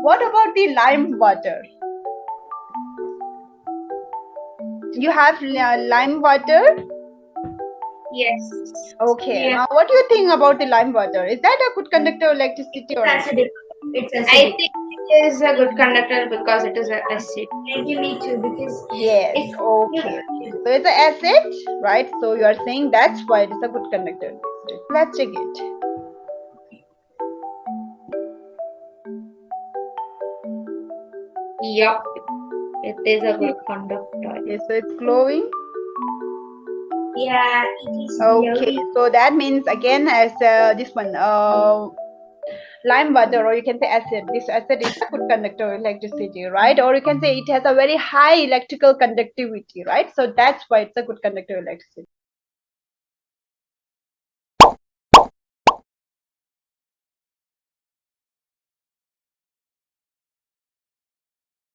What about the lime water? You have lime water? Yes. Okay. Yeah. Now, what do you think about the lime water? Is that a good conductor of electricity or not? Acidic. It's I acidic. think it is a good conductor because it is an acid. Thank you, me too, because Yes. if Okay. So it's an acid, right? So you are saying that's why it is a good conductor of electricity. Let's check it. Yup. It is a good conductor. Okay, so it's glowing. yeah, it is Okay, glowing. so that means again as this one, lime water, or you can say acid. This acid is a good conductor of electricity, right? Or you can say it has a very high electrical conductivity, right? So that's why it's a good conductor of electricity.